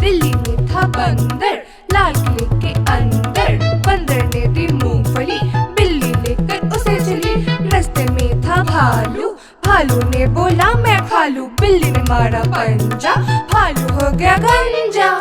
दिल्ली में था बंदर, लाल किले के अंदर। बंदर ने दी मूंगफली, बिल्ली लेकर उसे चली। रास्ते में था भालू, भालू ने बोला मैं खा लूं। बिल्ली ने मारा पंजा, भालू हो गया गंजा।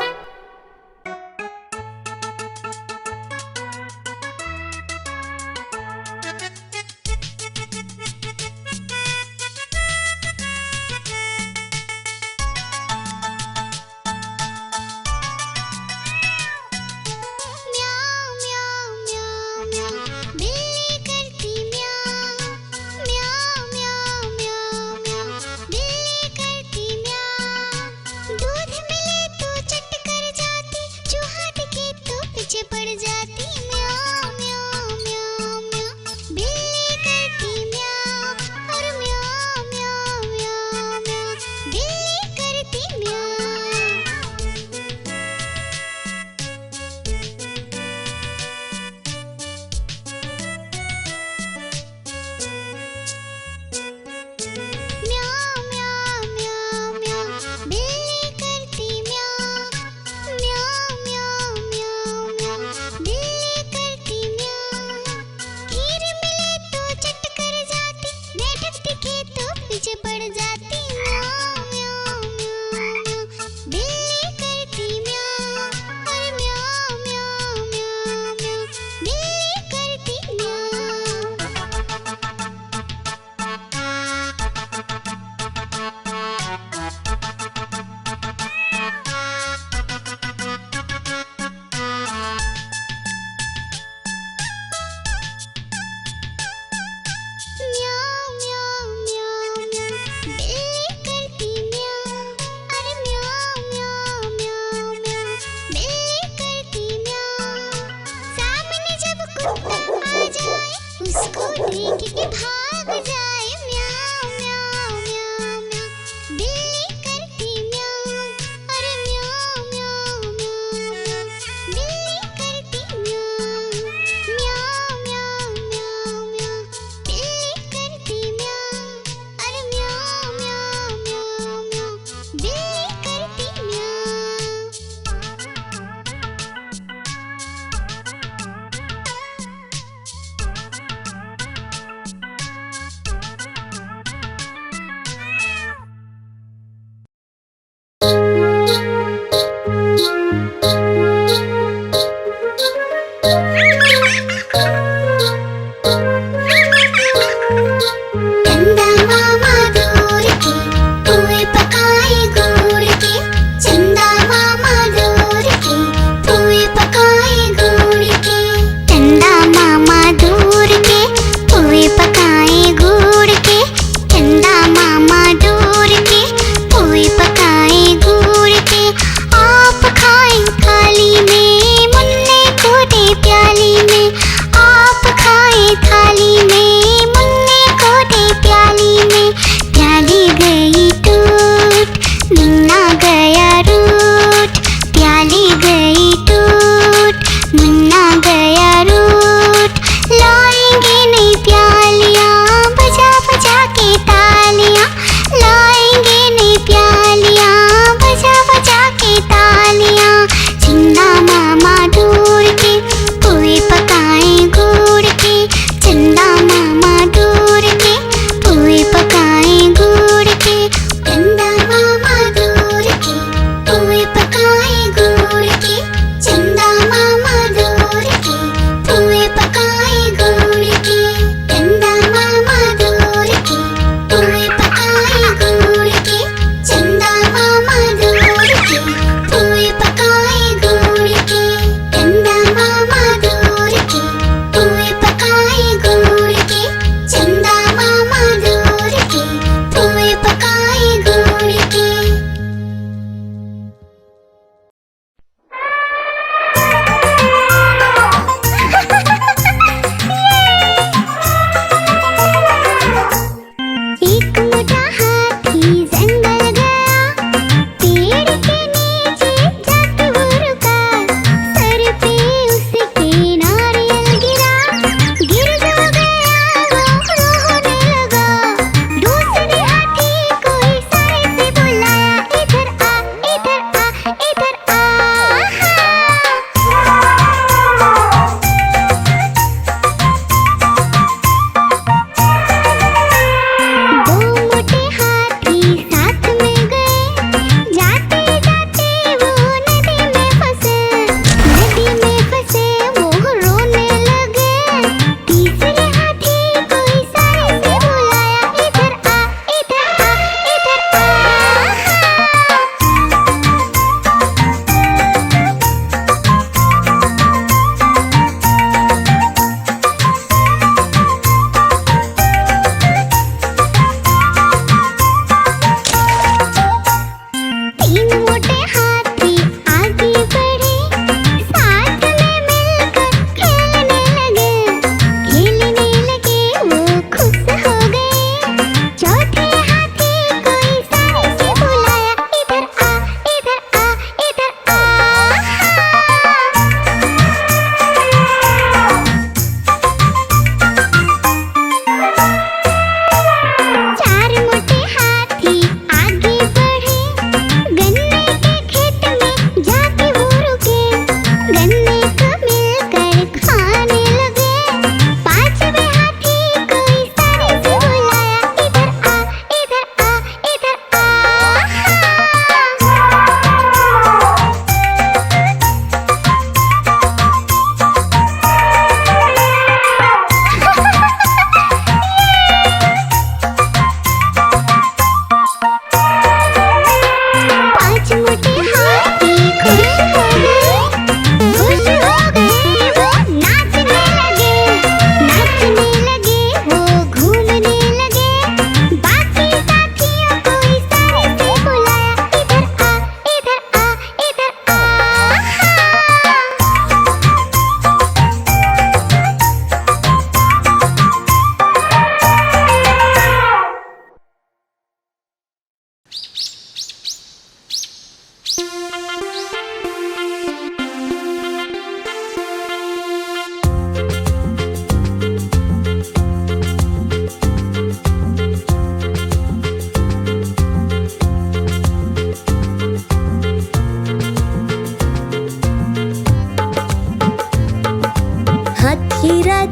उसको देख के भाग जाए म्याऊं म्याऊं म्याऊं म्याऊं। बिल्ली करती म्याऊं, अरे म्याऊं म्याऊं म्याऊं। बिल्ली करती म्याऊं, म्याऊं म्याऊं म्याऊं म्याऊं। बिल्ली करती म्याऊं, अरे म्याऊं म्याऊं म्याऊं म्याऊं। बिल्ली करती म्याऊं।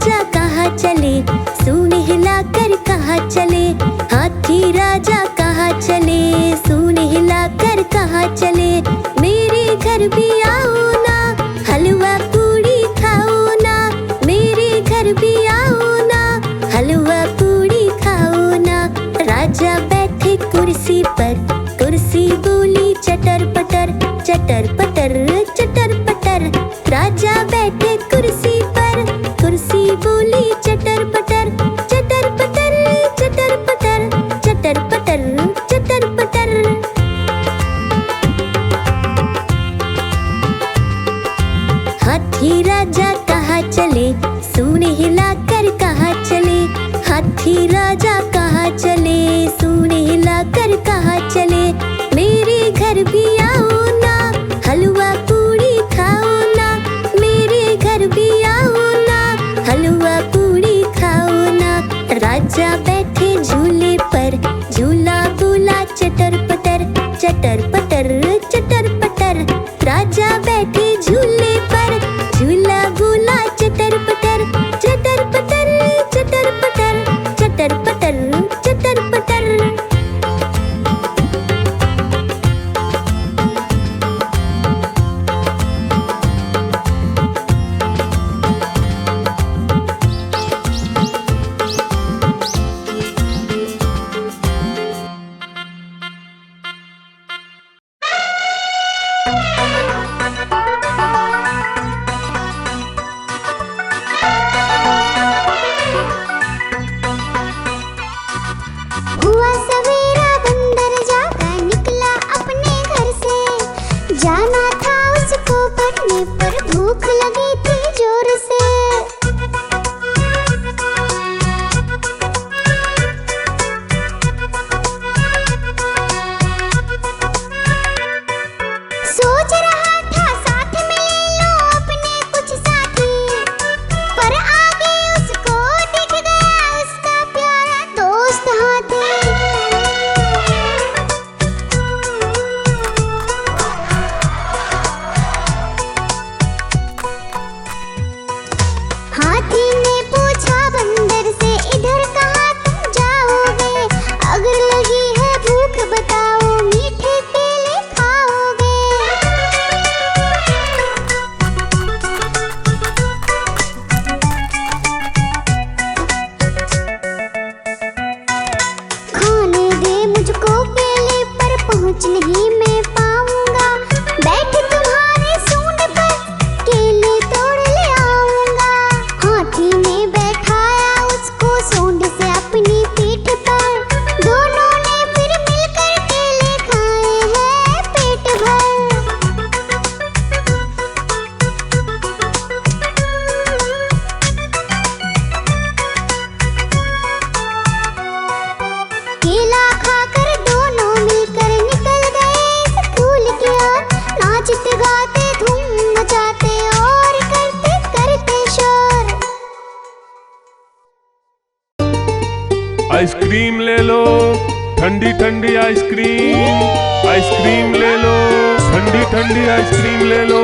राजा कहाँ चले, सूंड हिलाकर कहाँ चले। हाथी राजा कहाँ चले, सूंड हिलाकर कहाँ चले। मेरे घर भी आओ ना, हलवा पूड़ी खाओ ना। मेरे घर भी आओ ना, हलवा पूड़ी खाओ ना। राजा बैठे कुर्सी पर, कुर्सी बोली चटर पटर, चटर पटर चटर पटर। राजा बैठे कुर्सी पर, कुर्सी बोली चटर पटर, चटर पटर चटर पटर, चटर पटर चटर पटर। हाथी राजा कहाँ चले, सूंड हिलाकर कहाँ चले। हाथी राजा कहाँ चले, सूंड हिलाकर कहाँ चले। मेरे घर भी आओ ना, हलवा पूड़ी खाओ ना। मेरे घर भी आओ ना, हलवा पूड़ी खाओ ना। राजा बैठे झूले पर, झूला बोला चटर पटर, चटर पटर चटर पटर। राजा बैठे झूले पर, झूला बोला चटर पटर, चटर पटर चटर पटर, चटर पटर चटर पटर। हुआ सवेरा बंदर जागा निकला अपने घर से। जाना था उसको पढ़ने पर भूख लगी थी जोर से। सोच रहा था साथ में ले लो अपने कुछ साथी, पर आगे उसको दिख गया उसका प्यारा दोस्त हाथी। हाथी ने पूछा बंदर से, इधर कहाँ तुम जाओगे? अगर लगी है भूख बताओ, मीठे केले खाओगे? खाने दे मुझको केले, पर पहुँच नहीं मैं पाऊंगा। बैठ तुम्हारे सूंड पर, केले तोड़ ले आऊंगा। हाथी ने बैठाया उसको सूंड से अपनी पीठ पर। दोनों ने फिर मिलकर केले खाए हैं पेट भर। केला खाकर दोनों मिलकर निकल गए स्कूल की ओर। नाचते गाते धूम मचाते और करते करते शोर। आइसक्रीम ले लो, ठंडी ठंडी आइसक्रीम। आइसक्रीम ले लो, ठंडी ठंडी आइसक्रीम ले लो।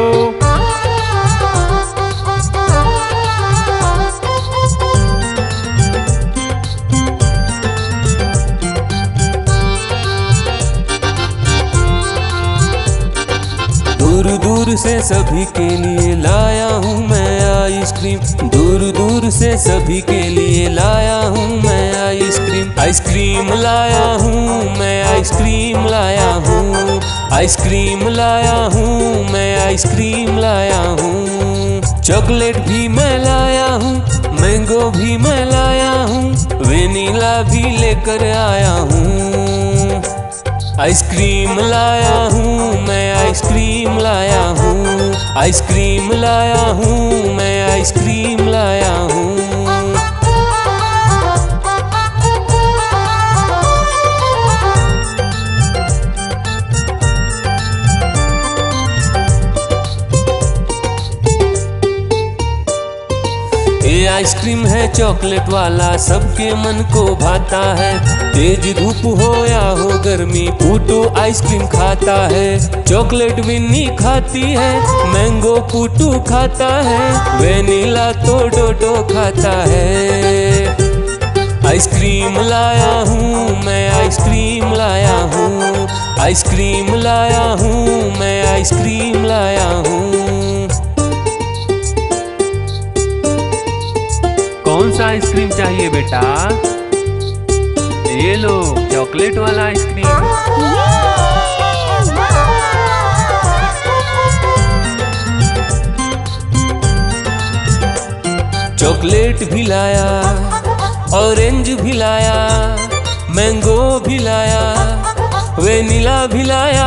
दूर दूर से सभी के लिए लाया हूँ मैं आइसक्रीम। दूर दूर से सभी के लिए लाया हूँ मैं आइसक्रीम। आइसक्रीम लाया हूँ मैं, आइसक्रीम लाया हूँ। आइसक्रीम लाया हूँ मैं, आइसक्रीम लाया हूँ। चॉकलेट भी मैं लाया हूँ, मैंगो भी मैं लाया हूँ। वेनिला भी लेकर आया हूँ। आइसक्रीम लाया हूँ मैं, आइसक्रीम लाया हूँ। आइसक्रीम लाया हूँ मैं, आइसक्रीम लाया हूँ। आइसक्रीम है चॉकलेट वाला, सबके मन को भाता है। तेज धूप हो या हो गर्मी, पूटू आइसक्रीम खाता है। चॉकलेट विन्नी खाती है, मैंगो पूटू खाता है, वेनिला तो डोडो खाता है। आइसक्रीम लाया हूँ मैं, आइसक्रीम लाया हूँ, आइसक्रीम लाया हूँ मैं, आइसक्रीम लाया हूँ। कौन सा आइसक्रीम चाहिए बेटा? ये लो चॉकलेट वाला आइसक्रीम। चॉकलेट भी लाया, ऑरेंज भी लाया, मैंगो भी लाया, वेनिला भी लाया।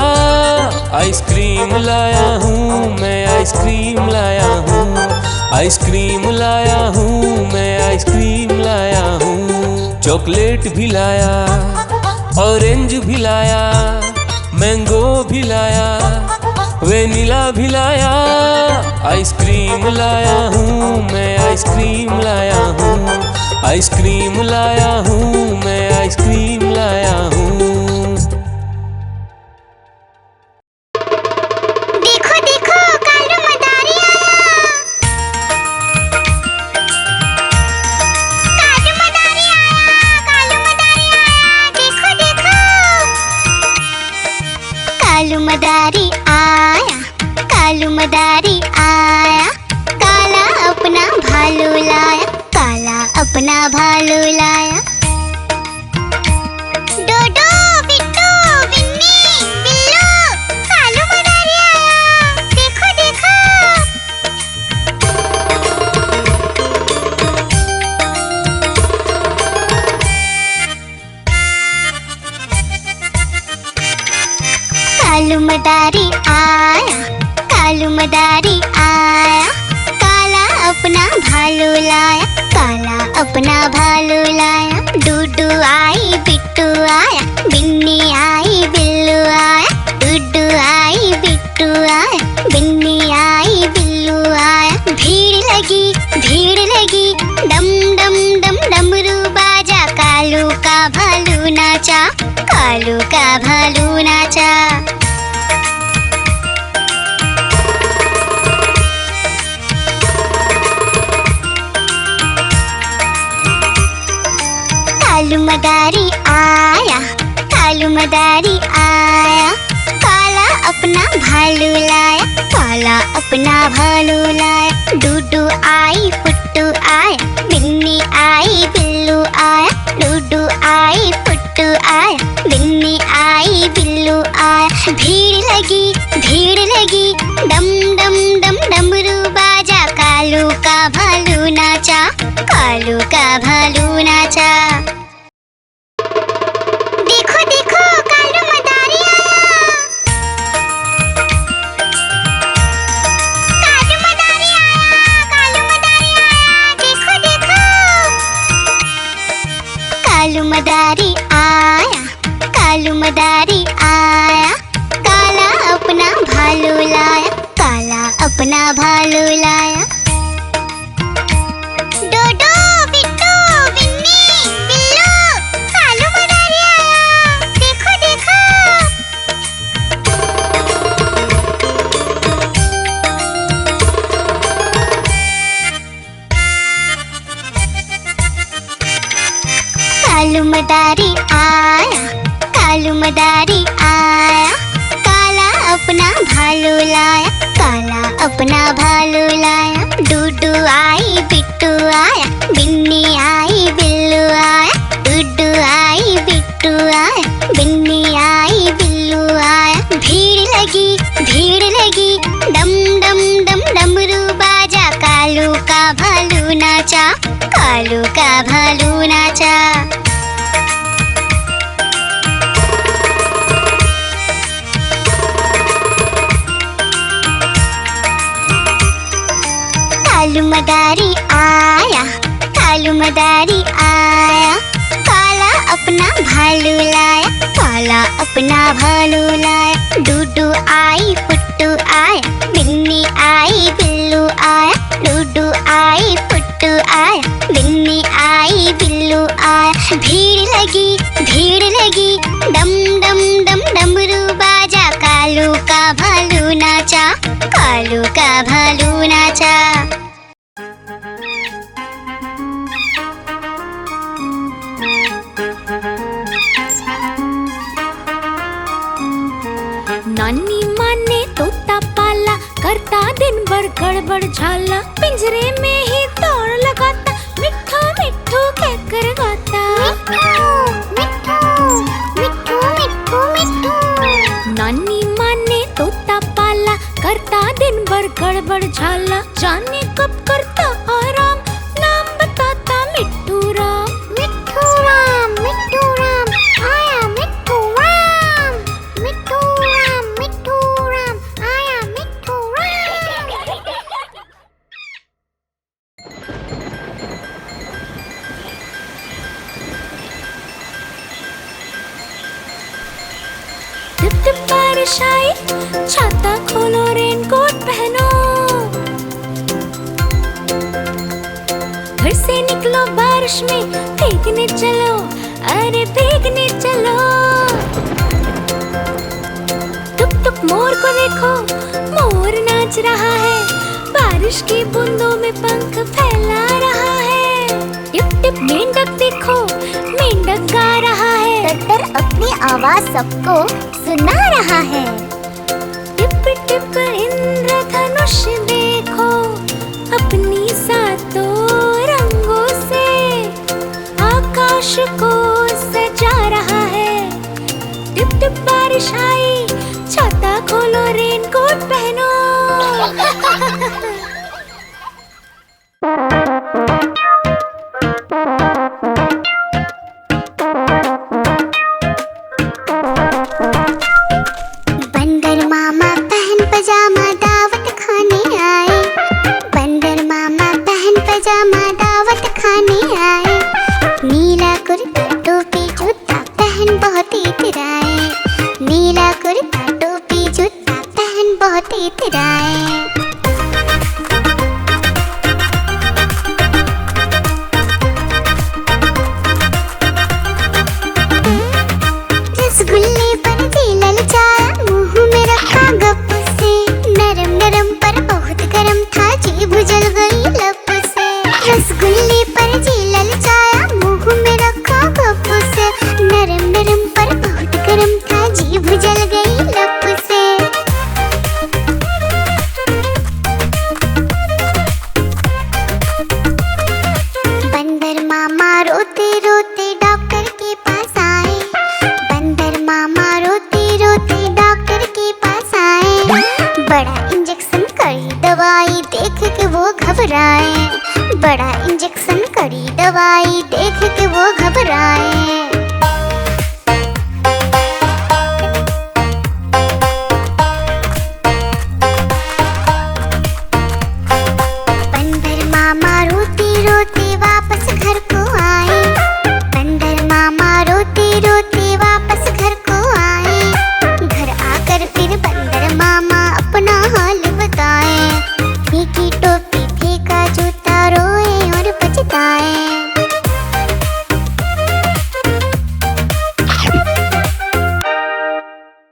आइसक्रीम लाया हूँ मैं, आइसक्रीम लाया हूँ, आइसक्रीम लाया हूँ मैं, आइसक्रीम लाया हूँ। चॉकलेट भी लाया, ऑरेंज भी लाया, मैंगो भी लाया, वेनिला भी लाया। आइसक्रीम लाया हूँ मैं, आइसक्रीम लाया हूँ, आइसक्रीम लाया हूँ मैं, आइसक्रीम लाया हूँ। देखो देखो कालू मदारी आया, कालू मदारी आया, कालू मदारी आया, देखो देखो। कालू मदारी आया, कालू मदारी आया, काला अपना भालू लाया, काला अपना भालू लाया। डोडो बिट्टू बिन्नी बिल्लू, कालू मदारी आया, देखो देखो। कालू मदारी आया, कालू मदारी आया, काला अपना भालू लाया, काला अपना भालू लाया। डूडू आई बिट्टू आया, बिन्नी आई बिल्लू आया, डूडू आई बिट्टू आया, बिन्नी आई बिल्लू आया। भीड़ लगी डम डम डम डमरू बाजा, कालू का भालू नाचा, कालू का भालू नाचा। कालू मदारी आया, कालू मदारी आया, काला अपना भालू लाया, काला अपना भालू लाया। डूडू आई पुट्टू आया, बिन्नी आई बिल्लू आया, डूडू आई पुट्टू आया, बिन्नी आई बिल्लू आया। भीड़ लगी डम डम डम डमरू बाजा, कालू का भालू नाचा, कालू का भालू नाचा। देखो देखो कालू मदारी आया, कालू मदारी आया, कालू मदारी आया, देखो देखो। कालू मदारी आया, कालू मदारी आया, काला अपना भालू लाया, काला अपना भालू लाया। डोडो बिट्टू बिन्नी बिल्लू, कालू मदारी आया, देखो देखो। कालू मदारी आया, कालू मदारी आया, काला अपना भालू लाया, काला अपना भालू लाया। डूडू आई बिट्टू आया, बिन्नी आई बिल्लू आया, डूडू आई बिट्टू आया, बिन्नी आई बिल्लू आया। भीड़ लगी डम डम डम डमरू बाजा, कालू का भालू नाचा, कालू का भालू नाचा। कालू मदारी आया, कालू मदारी आया, काला अपना भालू लाया, काला अपना भालू लाया। डूडू आई पुट्टू आया, बिन्नी आई बिल्लू आया, डूडू आई पुट्टू आया, बिन्नी आई बिल्लू आया। भीड़ लगी डम डम डम डमरू बाजा, कालू का भालू नाचा, कालू का भालू नाचा। नानी माँ ने तोता पाला, करता दिन भर गड़बड़ झाला। पिंजरे में ही दौड़ लगाता, मिट्ठू मिट्ठू कहकर गाता। मिट्ठू मिट्ठू मिट्ठू। नानी माँ ने तोता पाला, करता दिन भर गड़बड़ झाला। जाने कब करता आराम, नाम बताता मिट्ठू राम। मिट्ठू राम आया मिट्ठू राम, मिट्ठू राम आया मिट्ठू राम। टिप टिप बारिश आई, छाता खोलो रेनकोट पहनो। घर से निकलो बारिश में, भीगने चलो, अरे भीगने चलो। टुक टुक मोर को देखो, मोर नाच रहा है, बारिश की बूंदों में पंख फैला रहा है। टिप टिप मेंढक देखो, मेंढक गा रहा है, तर अपनी आवाज सबको सुना रहा है। टिप टिप इंद्रधनुष देखो, अपनी सातों रंगों से आकाश को सजा रहा है। टिप टिप बारिश आई, छाता खोलो रेनकोट पहनो। बंदर मामा पहन पजामा दावत खाने आए, बंदर मामा पहन पजामा दावत खाने आए। नीला कुर्ता टोपी जूता पहन बहुत इतराए, नीला कुर्ता टोपी जूता पहन बहुत इतराए। रसगुल्ले पर जी ललचाया, मुंह में रखा गप से, नरम नरम पर बहुत गरम था, जीभ जल गई लप से। रसगुल्ले पर जी ललचाया, मुंह में रखा गप से, नरम नरम पर बहुत गरम था, जीभ जल गई लप से। बंदर मामा रोते रोते डॉक्टर के पास आए, बंदर मामा रोते रोते डॉक्टर के पास आए। बड़ा इंजेक्शन कड़ी दवाई देख के वो घबराए, बड़ा इंजेक्शन कड़ी दवाई देख के वो घबराए।